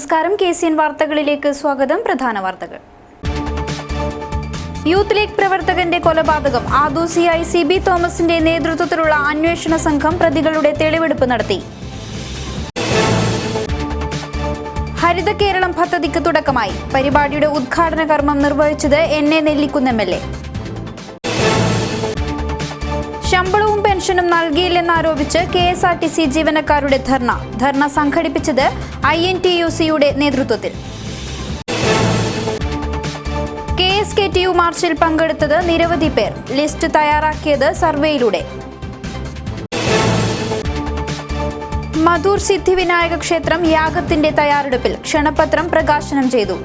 നമസ്കാരം. KCN വാർത്തകളിലേക്ക് സ്വാഗതം. പ്രധാന വാർത്തകൾ. യൂത്ത് ലീഗ് പ്രവർത്തകന്റെ കൊലപാതകം. ആദു CI CB തോമസിന്റെ നേതൃത്വത്തിലുള്ള അന്വേഷണ സംഘം പ്രതികളുടെ തെളിവെടുപ്പ് നടത്തി. ഹരിത കേരളം പദ്ധതിക്ക് തുടക്കമായി. പരിപാടിയുടെ ഉദ്ഘാടന കർമ്മം നിർവഹിച്ചത് NA നെല്ലിക്കുന്ന് MLA. ശമ്പളവും പെൻഷനും നൽകിയില്ലെന്നാരോപിച്ച് KSRTC ജീവനക്കാരുടെ ധർണ സംഘടിപ്പിച്ചത് INTUC-യുടെ നേതൃത്വത്തിൽ. KSKTU മാർച്ചിൽ പങ്കെടുത്തത് നിരവധി പേർ. ലിസ്റ്റ് തയ്യാറാക്കിയത് സർവേയിലൂടെ. മധൂർ സിദ്ധിവിനായക ക്ഷേത്രം യാഗത്തിന്റെ തയ്യാറെടുപ്പിൽ. ക്ഷണപത്രം പ്രകാശനം ചെയ്തു.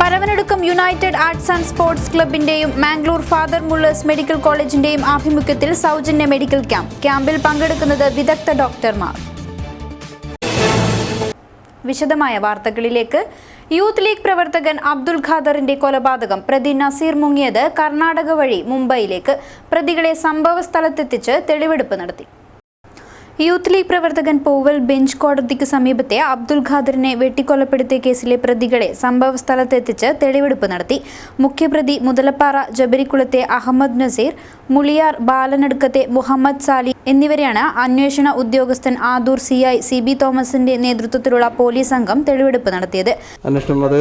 Paravanadukkam united arts and sports ക്ലബിന്റെയും മാംഗ്ലൂർ ഫാദർ മുള്ളേഴ്സ് മെഡിക്കൽ കോളേജിന്റെയും ആഭിമുഖ്യത്തിൽ സൗജന്യ മെഡിക്കൽ ക്യാമ്പിൽ പങ്കെടുക്കുന്നത് വിദഗ്ധ ഡോക്ടർമാർ. വിശദമായ വാർത്തകളിലേക്ക്. യൂത്ത് ലീഗ് പ്രവർത്തകൻ അബ്ദുൽ ഖാദറിന്റെ കൊലപാതകം. പ്രതി നസീർ മുങ്ങിയത് കർണാടക വഴി മുംബൈയിലേക്ക്. പ്രതികളെ സംഭവ സ്ഥലത്തെത്തിച്ച് തെളിവെടുപ്പ് നടത്തി. യൂത്ത് ലീഗ് പ്രവർത്തകൻ പോവൽ ബെഞ്ച് കോടതിക്ക് സമീപത്തെ അബ്ദുൽ ഖാദറിനെ വെട്ടിക്കൊലപ്പെടുത്തിയ കേസിലെ പ്രതികളെ സംഭവ സ്ഥലത്തെത്തിച്ച് തെളിവെടുപ്പ് നടത്തി. മുഖ്യപ്രതി മുതലപ്പാറ ജബരിക്കുളത്തെ അഹമ്മദ് നസീർ, മുളിയാർ ബാലനടുക്കത്തെ മുഹമ്മദ് സാലി എന്നിവരെയാണ് അന്വേഷണ ഉദ്യോഗസ്ഥൻ ആദൂർ CI CB തോമസിന്റെ നേതൃത്വത്തിലുള്ള പോലീസ് സംഘം തെളിവെടുപ്പ് നടത്തിയത്. അന്വേഷണം അത്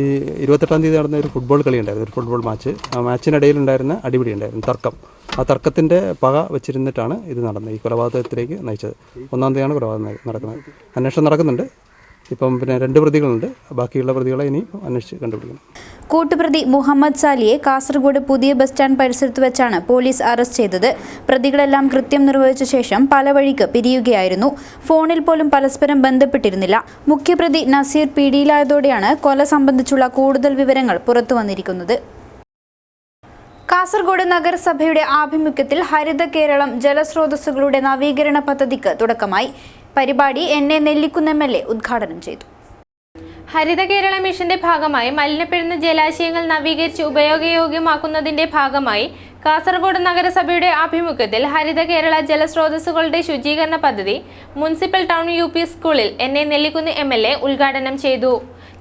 ഈ 28-ാം തീയതി നടന്ന ഒരു ഫുട്ബോൾ കളി ഉണ്ടായിരുന്നു, ഒരു ഫുട്ബോൾ മാച്ച്. ആ മാച്ചിനിടയിൽ ഉണ്ടായിരുന്ന അടിപിടി ഉണ്ടായിരുന്നു, തർക്കം. ആ തർക്കത്തിൻ്റെ പക വെച്ചിരുന്നിട്ടാണ് ഇത് നടന്നത്, ഈ കൊലപാതകത്തിലേക്ക് നയിച്ചത്. 1-ാം തീയതിയാണ് കൊലപാതകം നടക്കുന്നത്. അന്വേഷണം നടക്കുന്നുണ്ട്. ഇപ്പം 2 പ്രതികളുണ്ട്. ബാക്കിയുള്ള പ്രതികളെ ഇനി അന്വേഷിച്ച് കണ്ടുപിടിക്കണം. കൂട്ടുപ്രതി മുഹമ്മദ് സാലിയെ കാസർഗോഡ് പുതിയ ബസ് സ്റ്റാൻഡ് പരിസരത്ത് വെച്ചാണ് പോലീസ് അറസ്റ്റ് ചെയ്തത്. പ്രതികളെല്ലാം കൃത്യം നിർവഹിച്ച ശേഷം പല വഴിക്ക് പിരിയുകയായിരുന്നു. ഫോണിൽ പോലും പരസ്പരം ബന്ധപ്പെട്ടിരുന്നില്ല. മുഖ്യപ്രതി നസീർ പിടിയിലായതോടെയാണ് കൊല സംബന്ധിച്ചുള്ള കൂടുതൽ വിവരങ്ങൾ പുറത്തു വന്നിരിക്കുന്നത്. കാസർഗോഡ് നഗരസഭയുടെ ആഭിമുഖ്യത്തിൽ ഹരിത കേരളം ജലസ്രോതസ്സുകളുടെ നവീകരണ പദ്ധതിക്ക് തുടക്കമായി. പരിപാടി NA നെല്ലിക്കുന്ന് MLA ഉദ്ഘാടനം ചെയ്തു. ഹരിത കേരള മിഷന്റെ ഭാഗമായി മലിനപ്പെടുന്ന ജലാശയങ്ങൾ നവീകരിച്ച് ഉപയോഗയോഗ്യമാക്കുന്നതിന്റെ ഭാഗമായി കാസർഗോഡ് നഗരസഭയുടെ ആഭിമുഖ്യത്തിൽ ഹരിത കേരള ജലസ്രോതസ്സുകളുടെ ശുചീകരണ പദ്ധതി മുനിസിപ്പൽ ടൗൺ UP സ്കൂളിൽ NA നെല്ലിക്കുന്ന് MLA ഉദ്ഘാടനം ചെയ്തു.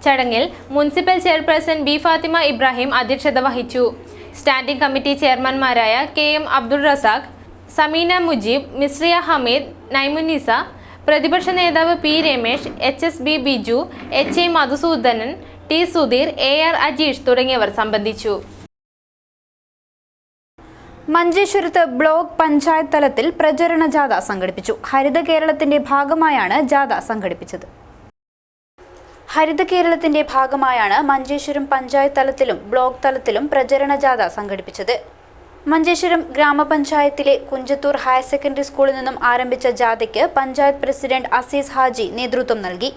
ചടങ്ങിൽ municipal chairperson B Fathima Ibrahim അധ്യക്ഷത വഹിച്ചു. സ്റ്റാൻഡിംഗ് കമ്മിറ്റി ചെയർമാൻമാരായ KM അബ്ദുൾ റസാഖ്, സമീന മുജീബ്, മിസ്രിയ ഹമീദ്, നൈമുന്നിസ, പ്രതിപക്ഷ നേതാവ് P Ramesh, HSB Biju, HA Madhusoodanan, T Sudheer, AR Ajeesh തുടങ്ങിയവർ സംബന്ധിച്ചു. മഞ്ചേശ്വരത്ത് ബ്ലോക്ക് പഞ്ചായത്ത് തലത്തിൽ പ്രചരണ ജാഥ സംഘടിപ്പിച്ചു. ഹരിത കേരളത്തിന്റെ ഭാഗമായാണ് ജാഥ സംഘടിപ്പിച്ചത്. ഹരിത കേരളത്തിന്റെ ഭാഗമായാണ് മഞ്ചേശ്വരം പഞ്ചായത്ത് തലത്തിലും ബ്ലോക്ക് തലത്തിലും പ്രചരണ ജാഥ സംഘടിപ്പിച്ചത്. മഞ്ചേശ്വരം ഗ്രാമപഞ്ചായത്തിലെ കുഞ്ചത്തൂർ ഹയർ സെക്കൻഡറി സ്കൂളിൽ നിന്നും ആരംഭിച്ച ജാഥയ്ക്ക് പഞ്ചായത്ത് പ്രസിഡന്റ് അസീസ് ഹാജി നേതൃത്വം നൽകി.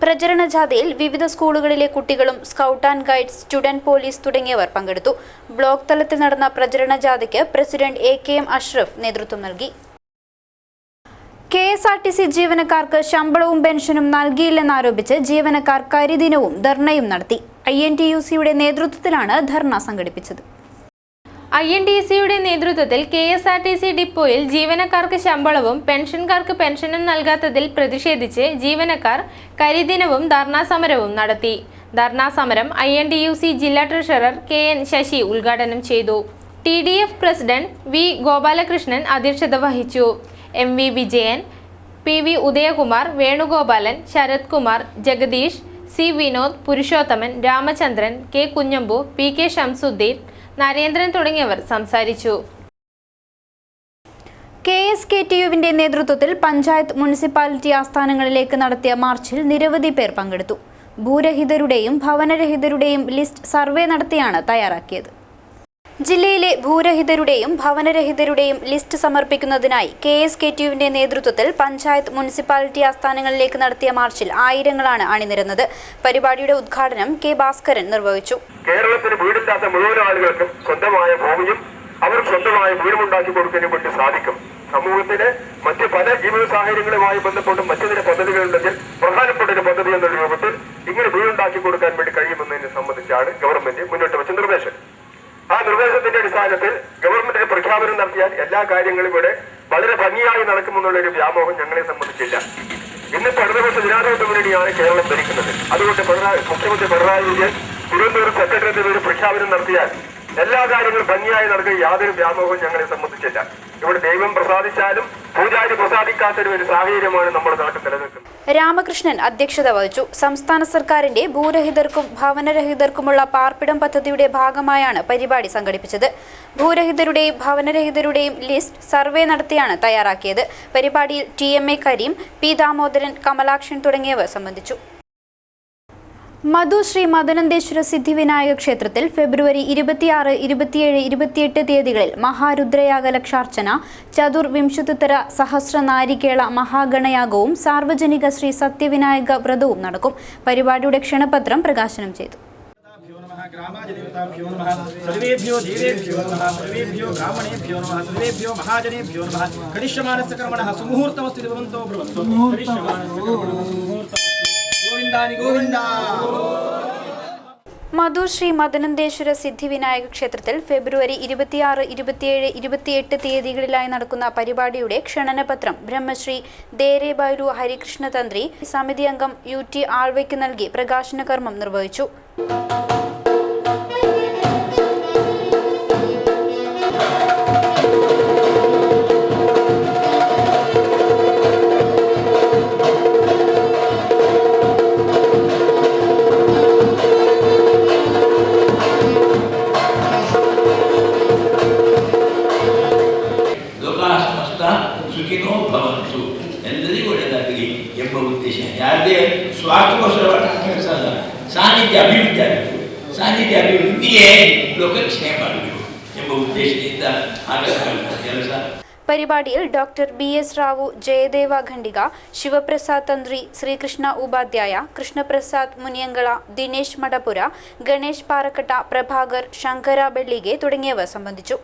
പ്രചരണ ജാഥയിൽ വിവിധ സ്കൂളുകളിലെ കുട്ടികളും scout and guides, student police തുടങ്ങിയവർ പങ്കെടുത്തു. ബ്ലോക്ക് തലത്തിൽ നടന്ന പ്രചരണ ജാഥയ്ക്ക് പ്രസിഡന്റ് AKM അഷ്റഫ് നേതൃത്വം നൽകി. KSRTC ജീവനക്കാർക്ക് ശമ്പളവും പെൻഷനും നൽകിയില്ലെന്നാരോപിച്ച് ജീവനക്കാർ കരിദിനവും ധർണയും നടത്തി. INTUC-യുടെ നേതൃത്വത്തിലാണ് ധർണ സംഘടിപ്പിച്ചത്. INTUC-യുടെ നേതൃത്വത്തിൽ KSRTC ഡിപ്പോയിൽ ജീവനക്കാർക്ക് ശമ്പളവും പെൻഷൻകാർക്ക് പെൻഷനും നൽകാത്തതിൽ പ്രതിഷേധിച്ച് ജീവനക്കാർ കരിദിനവും ധർണാ സമരവും നടത്തി. ധർണാ സമരം INTUC ജില്ലാ ട്രഷറർ KN ശശി ഉദ്ഘാടനം ചെയ്തു. TDF പ്രസിഡന്റ് V ഗോപാലകൃഷ്ണൻ അധ്യക്ഷത വഹിച്ചു. MV Vijayan, PV Udayakumar, Venugopalan, Sarath Kumar, Jagdish, C Vinod, Purushothaman, Ramachandran, K Kunhambu, PK Shamsuddin, Narendran തുടങ്ങിയവർ സംസാരിച്ചു. KSKTU-വിന്റെ നേതൃത്വത്തിൽ പഞ്ചായത്ത് മുനിസിപ്പാലിറ്റി ആസ്ഥാനങ്ങളിലേക്ക് നടത്തിയ മാർച്ചിൽ നിരവധി പേർ പങ്കെടുത്തു. ഭൂരഹിതരുടെയും ഭവനരഹിതരുടെയും ലിസ്റ്റ് സർവേ നടത്തിയാണ് തയ്യാറാക്കിയത്. ജില്ലയിലെ ഭൂരഹിതരുടെയും ഭവനരഹിതരുടെയും ലിസ്റ്റ് സമർപ്പിക്കുന്നതിനായി KSKTU-വിന്റെ നേതൃത്വത്തിൽ പഞ്ചായത്ത് മുനിസിപ്പാലിറ്റി ആസ്ഥാനങ്ങളിലേക്ക് നടത്തിയ മാർച്ചിൽ ആയിരങ്ങളാണ് അണിനിരന്നത്. പരിപാടിയുടെ ഉദ്ഘാടനം K ഭാസ്കരൻ നിർവഹിച്ചു. കേരളത്തിന് വീടില്ലാത്ത മുഴുവൻ ആളുകൾക്കും സ്വന്തമായ ഭൂമിയും അവർ സ്വന്തമായ വീടുമുണ്ടാക്കി കൊടുക്കുന്നതിന് വേണ്ടി സാധിക്കും. സമൂഹത്തിന് മറ്റ് പല ജീവിത സാഹചര്യങ്ങളുമായി ബന്ധപ്പെട്ട് മറ്റു ചില പദ്ധതികളുണ്ടെങ്കിൽ പ്രധാനപ്പെട്ട ഒരു പദ്ധതി എന്ന രൂപത്തിൽ ഇങ്ങനെ വീടുണ്ടാക്കി കൊടുക്കാൻ വേണ്ടി കഴിയുമെന്നതിനെ സംബന്ധിച്ചാണ് ഗവൺമെന്റ് മുന്നോട്ട് വെച്ച നിർദ്ദേശം. ആ നിർദ്ദേശത്തിന്റെ അടിസ്ഥാനത്തിൽ ഗവൺമെന്റിന് പ്രഖ്യാപനം നടത്തിയാൽ എല്ലാ കാര്യങ്ങളും ഇവിടെ വളരെ ഭംഗിയായി നടക്കുമെന്നുള്ളൊരു വ്യാമോഹം ഞങ്ങളെ സംബന്ധിച്ചില്ല. ഇന്നിപ്പോ ഇടതുപക്ഷ ജനാധിപത്യ മുന്നണിയാണ് കേരളം ഭരിക്കുന്നത്. അതുകൊണ്ട് മുഖ്യമന്ത്രി പിണറായി വിജയൻ തിരുവനന്തപുരം സെക്രട്ടേറിയറ്റിൽ ഒരു പ്രഖ്യാപനം നടത്തിയാൽ എല്ലാ കാര്യങ്ങളും ഭംഗിയായി നടക്കുക യാതൊരു വ്യാമോഹവും ഞങ്ങളെ സംബന്ധിച്ചില്ല. ഇവിടെ ദൈവം പ്രസാദിച്ചാലും പൂജാരി പ്രസാദിക്കാത്തൊരു ഒരു സാഹചര്യമാണ് നമ്മുടെ നാട്ടിൽ നിലനിൽക്കുന്നത്. രാമകൃഷ്ണൻ അധ്യക്ഷത വഹിച്ചു. സംസ്ഥാന സർക്കാരിന്റെ ഭൂരഹിതർക്കും ഭവനരഹിതർക്കുമുള്ള പാർപ്പിടം പദ്ധതിയുടെ ഭാഗമായാണ് പരിപാടി സംഘടിപ്പിച്ചത്. ഭൂരഹിതരുടെയും ഭവനരഹിതരുടെയും ലിസ്റ്റ് സർവേ നടത്തിയാണ് തയ്യാറാക്കിയത്. പരിപാടിയിൽ TMA കരീം, P ദാമോദരൻ, കമലാക്ഷൻ തുടങ്ങിയവർ സംബന്ധിച്ചു. മധു ശ്രീ മദനന്തേശ്വര സിദ്ധിവിനായക ക്ഷേത്രത്തിൽ ഫെബ്രുവരി 26, 27, 28 തീയതികളിൽ മഹാരുദ്രയാഗ ലക്ഷാർച്ചന, ചതുർവിംശുതര സഹസ്രനാരികേള മഹാഗണയാഗവും സാർവജനിക ശ്രീ സത്യവിനായക വ്രതവും നടക്കും. പരിപാടിയുടെ ക്ഷണപത്രം പ്രകാശനം ചെയ്തു. മധു ശ്രീ മദനന്തേശ്വര സിദ്ധിവിനായക ക്ഷേത്രത്തിൽ ഫെബ്രുവരി 26, 27, 28 തീയതികളിലായി നടക്കുന്ന പരിപാടിയുടെ ക്ഷണനപത്രം ബ്രഹ്മശ്രീ ദേരേബൈലു ഹരികൃഷ്ണ തന്ത്രി സമിതി അംഗം UT ആൾവയ്ക്ക് നൽകി പ്രകാശന കർമ്മം നിർവഹിച്ചു. ಸುಖಿನೋ ಭವಂತು, ಎಲ್ಲರಿಗೂ ಒಳ್ಳೆಯದಾಗಲಿ ಎಂಬ ಉದ್ದೇಶ. ಯಾರದೇ ಸ್ವಾರ್ಥಕೋಸ್ಕರ ಕೆಲಸ ಅಲ್ಲ, ಸಾನ್ನಿಧ್ಯ ಅಭಿವೃದ್ಧಿ ಆಗಬೇಕು. ಸಾನ್ನಿಧ್ಯ ಅಭಿವೃದ್ಧಿಗೆ ಲೋಕಕ್ಷೇಮ ಮಾಡಬೇಕು ಎಂಬ ಉದ್ದೇಶದಿಂದ ಆಗಬೇಕಾದ ಕೆಲಸ. പരിപാടിയിൽ ഡോക്ടർ BS റാവു, ജയദേവ ഖണ്ഡിക, ശിവപ്രസാദ് തന്ത്രി, ശ്രീകൃഷ്ണ ഉപാധ്യായ, കൃഷ്ണപ്രസാദ് മുനിയങ്കള, ദിനേശ് മടപ്പുര, ഗണേഷ് പാറക്കട്ട, പ്രഭാകർ, ശങ്കര ബെള്ളിഗെ തുടങ്ങിയവർ സംബന്ധിച്ചു.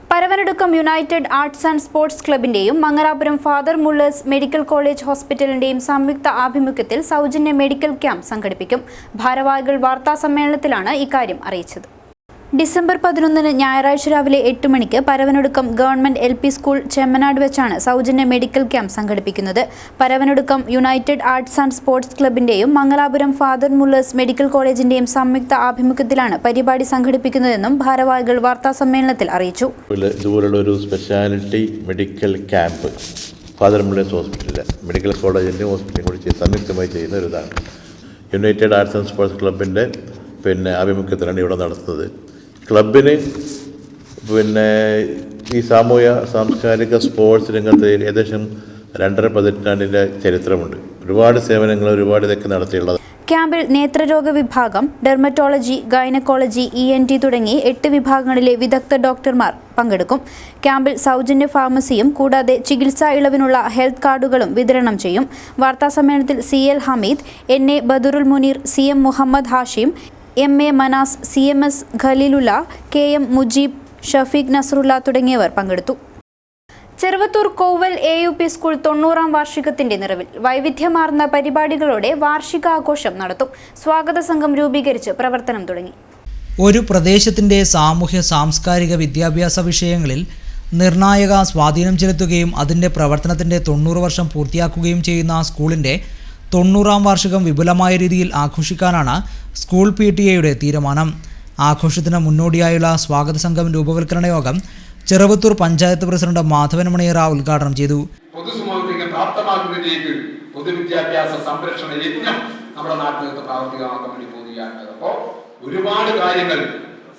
Paravanadukkam united arts and sports ക്ലബിന്റെയും Mangalapuram father Muller's medical college ഹോസ്പിറ്റലിന്റെയും സംയുക്ത ആഭിമുഖ്യത്തിൽ സൗജന്യ മെഡിക്കൽ ക്യാമ്പ് സംഘടിപ്പിക്കും. ഭാരവാഹികൾ വാർത്താസമ്മേളനത്തിലാണ് ഇക്കാര്യം അറിയിച്ചത്. ഡിസംബർ 11 ഞായറാഴ്ച രാവിലെ 8 മണിക്ക് Paravanadukkam government LP school Chemmanad വെച്ചാണ് സൗജന്യ മെഡിക്കൽ ക്യാമ്പ് സംഘടിപ്പിക്കുന്നത്. Paravanadukkam united arts and sports ക്ലബിന്റെയും മംഗലാപുരം ഫാദർ മുള്ളേഴ്സ് മെഡിക്കൽ കോളേജിന്റെയും സംയുക്ത ആഭിമുഖ്യത്തിലാണ് പരിപാടി സംഘടിപ്പിക്കുന്നതെന്നും ഭാരവാഹികൾ വാർത്താസമ്മേളനത്തിൽ അറിയിച്ചു. ഇതുപോലുള്ള ഒരു speciality medical camp father Muller's ഹോസ്പിറ്റലിൽ മെഡിക്കൽ കോളേജിൻ്റെയും ഹോസ്പിറ്റലും കൂടി സംയുക്തമായി ചെയ്യുന്ന ഒരു ഇതാണ്. യുണൈറ്റഡ് ആർട്സ് ആൻഡ് സ്പോർട്സ് ക്ലബിൻ്റെ ആഭിമുഖ്യത്തിലാണ് ഇവിടെ നടത്തുന്നത്. ക്ലബിന് ഈ സാമൂഹ്യ സാംസ്കാരിക സ്പോർട്സ് രംഗത്ത് ഏകദേശം 2.5 പതിറ്റാണ്ടിൻ്റെ ചരിത്രമുണ്ട്. ഒരുപാട് സേവനങ്ങൾ ഇതൊക്കെ നടത്തിയുള്ളത്. ക്യാമ്പിൽ നേത്രരോഗ വിഭാഗം, ഡെർമറ്റോളജി, ഗൈനക്കോളജി, ENT തുടങ്ങി 8 വിഭാഗങ്ങളിലെ വിദഗ്ധ ഡോക്ടർമാർ പങ്കെടുക്കും. ക്യാമ്പിൽ സൗജന്യ ഫാർമസിയും കൂടാതെ ചികിത്സാ ഇളവിനുള്ള ഹെൽത്ത് കാർഡുകളും വിതരണം ചെയ്യും. വാർത്താസമ്മേളനത്തിൽ CL Hameed, NA ബദറുൽ Muneer, CM Muhammad Hashim, MA Manas, CMS ഖലീലുല്ല, KM Mujeeb, Shafeeq നസ്രുല്ല തുടങ്ങിയവർ പങ്കെടുത്തു. ചെറുവത്തൂർ കോവൽ AUP സ്കൂൾ 90ാം വാർഷികത്തിന്റെ നിറവിൽ വൈവിധ്യമാർന്ന പരിപാടികളോടെ വാർഷികാഘോഷം നടത്തും. സ്വാഗത സംഘം രൂപീകരിച്ച് പ്രവർത്തനം തുടങ്ങി. ഒരു പ്രദേശത്തിന്റെ സാമൂഹ്യ സാംസ്കാരിക വിദ്യാഭ്യാസ വിഷയങ്ങളിൽ നിർണായക സ്വാധീനം ചെലുത്തുകയും അതിൻ്റെ പ്രവർത്തനത്തിന്റെ 90 വർഷം പൂർത്തിയാക്കുകയും ചെയ്യുന്ന സ്കൂളിന്റെ 90ാം വാർഷികം വിപുലമായ രീതിയിൽ ആഘോഷിക്കാനാണ് സ്കൂൾ PTA തീരുമാനം. ആഘോഷത്തിന് മുന്നോടിയായുള്ള സ്വാഗത സംഘം രൂപവൽക്കരണ യോഗം ചെറുവത്തൂർ പഞ്ചായത്ത് പ്രസിഡന്റ് മാധവൻ മണിയറ ഉദ്ഘാടനം ചെയ്തു. പൊതുസമൂഹത്തിന് പ്രാപ്തമാക്കുന്നതിലേക്ക് പൊതുവിദ്യാഭ്യാസ സംരക്ഷണ യജ്ഞം നമ്മുടെ നാട്ടിലേക്ക് പ്രാവർത്തികമാക്കാൻ വേണ്ടി പോവുകയാണ്. അപ്പോൾ ഒരുപാട് കാര്യങ്ങൾ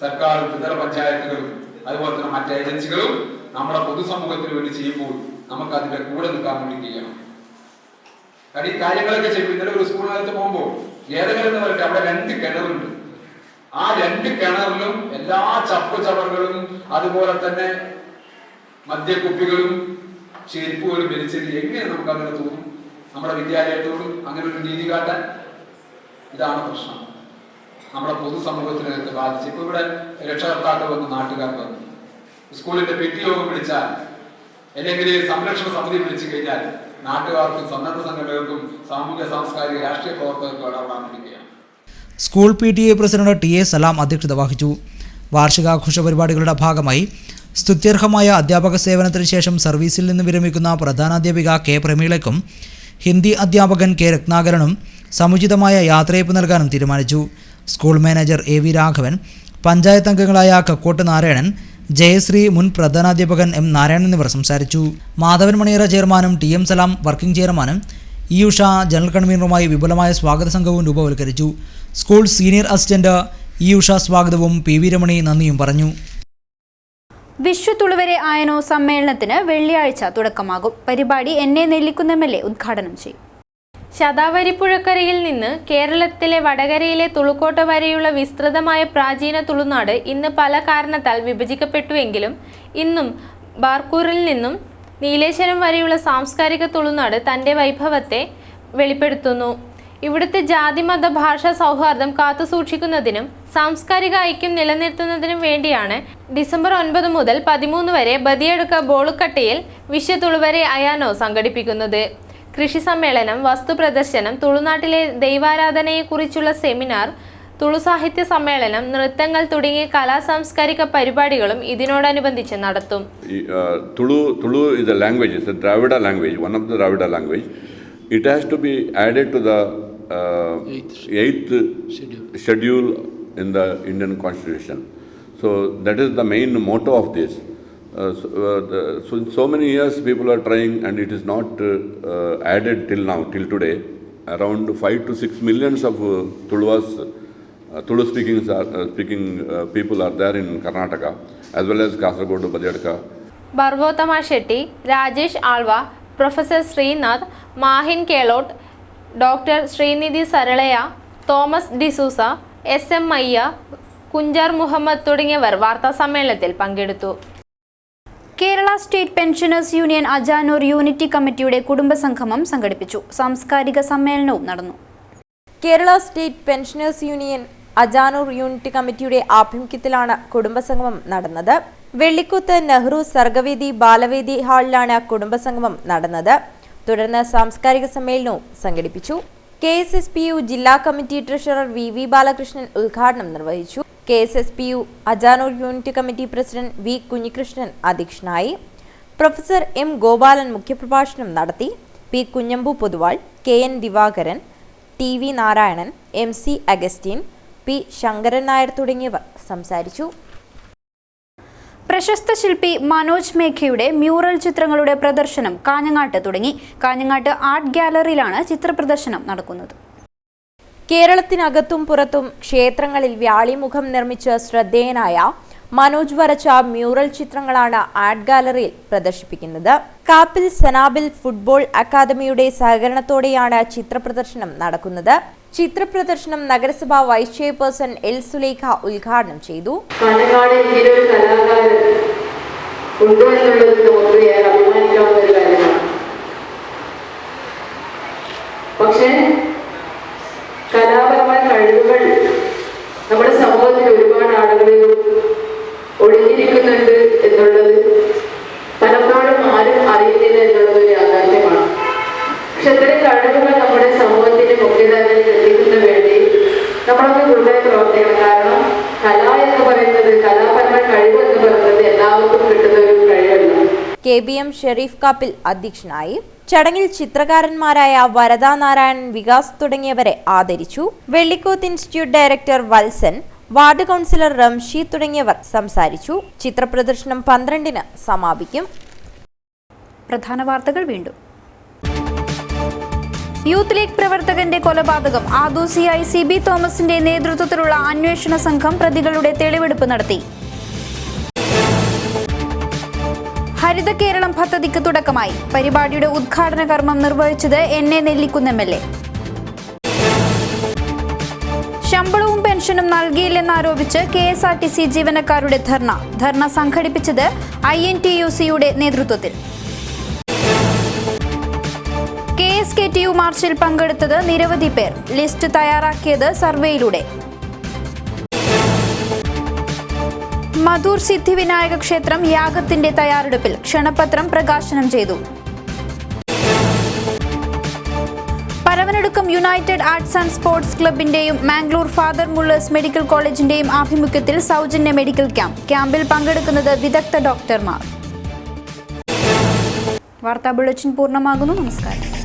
സർക്കാരും ഇതര പഞ്ചായത്തുകളും അതുപോലെ തന്നെ മറ്റ് ഏജൻസികളും നമ്മുടെ പൊതുസമൂഹത്തിന് വേണ്ടി ചെയ്യുമ്പോൾ നമുക്ക് അതിന്റെ കൂടെ നിൽക്കാൻ വേണ്ടി ചെയ്യണം. കാരണം ഈ കാര്യങ്ങളൊക്കെ ചെയ്യും. ഇന്നലെ ഒരു സ്കൂളിനകത്ത് പോകുമ്പോൾ ഏതെങ്കിലും എന്ന് പറഞ്ഞിട്ട് അവിടെ 2 കിണറുണ്ട്. ആ 2 കിണറിലും എല്ലാ ചപ്പുചവറുകളും അതുപോലെ തന്നെ മദ്യക്കുപ്പികളും ചെരുപ്പുകളും വലിച്ചത് എങ്ങനെ നമുക്ക് അങ്ങനെ തോന്നും? നമ്മുടെ വിദ്യാലയത്തോട് അങ്ങനെ ഒരു നീതി കാട്ടാൻ ഇതാണ് പ്രശ്നം. നമ്മുടെ പൊതുസമൂഹത്തിനകത്ത് ബാധിച്ച് ഇപ്പൊ ഇവിടെ രക്ഷകർത്താക്കൾ വന്ന് നാട്ടുകാർ വന്നു സ്കൂളിന്റെ പെറ്റി യോഗം വിളിച്ചാൽ അല്ലെങ്കിൽ സംരക്ഷണ സമിതി വിളിച്ചു കഴിഞ്ഞാൽ നാട്ടുകാർക്കും സന്നദ്ധ സംഘടനകൾക്കും സാമൂഹ്യ സാംസ്കാരിക രാഷ്ട്രീയ പ്രവർത്തകർക്കും ഇടപെടാനിരിക്കുകയാണ്. സ്കൂൾ PTA പ്രസിഡന്റ് TA സലാം അധ്യക്ഷത വഹിച്ചു. വാർഷികാഘോഷ പരിപാടികളുടെ ഭാഗമായി സ്തുത്യർഹമായ അധ്യാപക സേവനത്തിന് ശേഷം സർവീസിൽ നിന്ന് വിരമിക്കുന്ന പ്രധാനാധ്യാപിക കെ പ്രമീളയ്ക്കും ഹിന്ദി അധ്യാപകൻ കെ രത്നാകരനും സമുചിതമായ യാത്രയയപ്പ് നൽകാനും തീരുമാനിച്ചു. School manager A V Raghavan, panchayat അംഗങ്ങളായ കക്കോട്ട് നാരായണൻ, ജയശ്രീ, മുൻ പ്രധാനാധ്യാപകൻ എം നാരായണൻ എന്നിവർ സംസാരിച്ചു. മാധവൻ മണിയറ ചെയർമാനും ടി എം സലാം വർക്കിംഗ് ചെയർമാനും ഇ ഉഷ ജനറൽ കൺവീനറുമായി വിപുലമായ സ്വാഗത സംഘവും രൂപവൽക്കരിച്ചു. School senior assistant E Usha സ്വാഗതവും പി വി രമണി നന്ദിയും പറഞ്ഞു. വിഷു തുളുവരെ ആയനോ സമ്മേളനത്തിന് വെള്ളിയാഴ്ച തുടക്കമാകും. പരിപാടി എന്നെ നെല്ലിക്കുന്ന MLA ഉദ്ഘാടനം ചെയ്യും. ശതാവരിപ്പുഴക്കരയിൽ നിന്ന് കേരളത്തിലെ വടകരയിലെ തുളുക്കോട്ട വരെയുള്ള വിസ്തൃതമായ പ്രാചീന തുളുനാട് ഇന്ന് പല കാരണത്താൽ വിഭജിക്കപ്പെട്ടുവെങ്കിലും ഇന്നും ബാർക്കൂറിൽ നിന്നും നീലേശ്വരം വരെയുള്ള സാംസ്കാരിക തുളുനാട് തൻ്റെ വൈഭവത്തെ വെളിപ്പെടുത്തുന്നു. ഇവിടുത്തെ ജാതി മത ഭാഷാ സൗഹാർദ്ദം കാത്തുസൂക്ഷിക്കുന്നതിനും സാംസ്കാരിക ഐക്യം നിലനിർത്തുന്നതിനും വേണ്ടിയാണ് ഡിസംബർ 9 മുതൽ 13 വരെ ബദിയടുക്ക ബോളുക്കട്ടയിൽ വിഷു തുളുവരെ അയാനോ സംഘടിപ്പിക്കുന്നത്. കൃഷി സമ്മേളനം, വസ്തു പ്രദർശനം, തുളുനാട്ടിലെ ദൈവാരാധനയെക്കുറിച്ചുള്ള സെമിനാർ, തുളു സാഹിത്യ സമ്മേളനം, നൃത്തങ്ങൾ തുടങ്ങിയ കലാസാംസ്കാരിക പരിപാടികളും ഇതിനോടനുബന്ധിച്ച് നടത്തും. Tulu is a language, it's a Dravida language, one of the Dravida language. It has to be added to the 8th schedule in the Indian Constitution. So that is the main motto of this. So many years people are trying and it is not added till now, till today. Around 5 to 6 millions of Tulus, Tulu speaking people are there in Karnataka as well as Kasaragod, Badiyadka. Barvotama Shetty, Rajesh Alva, Professor Srinath, Mahin Kelot, Dr. Srinidhi Saralaya, Thomas D'Souza, SM Maya, Kunjar Muhammad തുടങ്ങിയവർ വാർത്താ സമ്മേളനത്തിൽ പങ്കെടുത്തു. Kerala state pensioners union Ajanur unity കമ്മിറ്റിയുടെ കുടുംബസംഗമം സംഘടിപ്പിച്ചു. സാംസ്കാരിക സമ്മേളനവും നടന്നു. Kerala state pensioners union Ajanur unit കമ്മിറ്റിയുടെ ആഭിമുഖ്യത്തിലാണ് കുടുംബസംഗമം നടന്നത്. വെള്ളിക്കുത്ത് നെഹ്റു സർഗവേദി ബാലവേദി ഹാളിലാണ് കുടുംബസംഗമം നടന്നത്. തുടർന്ന് സാംസ്കാരിക സമ്മേളനവും സംഘടിപ്പിച്ചു. KSSPU ജില്ലാ കമ്മിറ്റി ട്രഷറർ വി ബാലകൃഷ്ണൻ ഉദ്ഘാടനം നിർവഹിച്ചു. KSSPU Ajanur unit committee president V Kunhikrishnan അധ്യക്ഷനായി. പ്രൊഫസർ M ഗോപാലൻ മുഖ്യപ്രഭാഷണം നടത്തി. P Kunhambu Poduval, KN Divakaran, TV Narayanan, MC Augustine, P Shankaran Nair തുടങ്ങിയവർ സംസാരിച്ചു. പ്രശസ്ത ശില്പി മനോജ് മേഘയുടെ മ്യൂറൽ ചിത്രങ്ങളുടെ പ്രദർശനം കാഞ്ഞങ്ങാട്ട് തുടങ്ങി. കാഞ്ഞങ്ങാട്ട് ആർട്ട് ഗാലറിയിലാണ് ചിത്രപ്രദർശനം നടക്കുന്നത്. കേരളത്തിനകത്തും പുറത്തും ക്ഷേത്രങ്ങളിൽ വ്യാളിമുഖം നിർമ്മിച്ച് ശ്രദ്ധേയനായ മനോജ് വരച്ച മ്യൂറൽ ചിത്രങ്ങളാണ് ആർട്ട് ഗാലറിയിൽ പ്രദർശിപ്പിക്കുന്നത്. കാപ്പിൽ സനാബിൽ ഫുട്ബോൾ അക്കാദമിയുടെ സഹകരണത്തോടെയാണ് ചിത്രപ്രദർശനം നടക്കുന്നത്. ചിത്രപ്രദർശനം നഗരസഭാ വൈസ് ചെയർപേഴ്സൺ എൽ സുലേഖ ഉദ്ഘാടനം ചെയ്തു. പക്ഷേ കലാപരമായ കഴിവുകൾ നമ്മുടെ സമൂഹത്തിൽ ഒരുപാട് ആളുകളിൽ ഒളിഞ്ഞിരിക്കുന്നുണ്ട് എന്നുള്ളത് പലപ്പോഴും ആരും അറിയുന്നില്ല എന്നുള്ളത് ഒരു യാഥാർത്ഥ്യമാണ്. പക്ഷെ ഇത്തരം കഴിവുകൾ നമ്മുടെ സമൂഹത്തിന്റെ മുഖ്യധാരയിൽ എത്തിക്കുന്ന വേണ്ടി നമ്മളൊക്കെ കൂടുതൽ പ്രവർത്തിക്കണം. കാരണം കല എന്ന് പറയുന്നത്, കലാപരമായ കഴിവ് എന്ന് പറയുന്നത് എല്ലാവർക്കും കിട്ടുന്ന ഒരു കഴിവല്ല. KBM ഷെരീഫ് കാപ്പിൽ അധ്യക്ഷനായി. ചടങ്ങിൽ ചിത്രകാരന്മാരായ വരദ നാരായണൻ, വികാസ് തുടങ്ങിയവരെ ആദരിച്ചു. Vellikoth institute director Valsan, ward councillor Ramshi തുടങ്ങിയവർ സംസാരിച്ചു. ചിത്രപ്രദർശനം 12-ന് സമാപിക്കും. പ്രധാന വാർത്തകൾ വീണ്ടും. യൂത്ത് ലീഗ് പ്രവർത്തകന്റെ കൊലപാതകം. ആദൂസിയായി CB തോമസിന്റെ നേതൃത്വത്തിലുള്ള അന്വേഷണ സംഘം പ്രതികളുടെ തെളിവെടുപ്പ് നടത്തി. ഹരിത കേരളം പദ്ധതിക്ക് തുടക്കമായി. പരിപാടിയുടെ ഉദ്ഘാടന കർമ്മം നിർവഹിച്ചത് എന്നെ നെല്ലിക്കുന്ന MLA. ശമ്പളവും പെൻഷനും നൽകിയില്ലെന്നാരോപിച്ച് KSRTC ജീവനക്കാരുടെ ധർണ സംഘടിപ്പിച്ചത് INTUC-യുടെ നേതൃത്വത്തിൽ. KSKTU മാർച്ചിൽ പങ്കെടുത്തത് നിരവധി പേർ. ലിസ്റ്റ് തയ്യാറാക്കിയത് സർവേയിലൂടെ. മധൂർ സിദ്ധിവിനായക ക്ഷേത്രം യാഗത്തിന്റെ തയ്യാറെടുപ്പിൽ. ക്ഷണപത്രം പ്രകാശനം ചെയ്തു. Eravanadukkam united arts and sports ക്ലബിന്റെയും മാംഗ്ലൂർ ഫാദർ മുള്ളേഴ്സ് മെഡിക്കൽ കോളേജിന്റെയും ആഭിമുഖ്യത്തിൽ സൗജന്യ മെഡിക്കൽ ക്യാമ്പിൽ പങ്കെടുക്കുന്നത് വിദഗ്ധ ഡോക്ടർമാർ. വാർത്താ ബുള്ളറ്റിൻ പൂർണ്ണമാകുന്നു. നമസ്കാരം.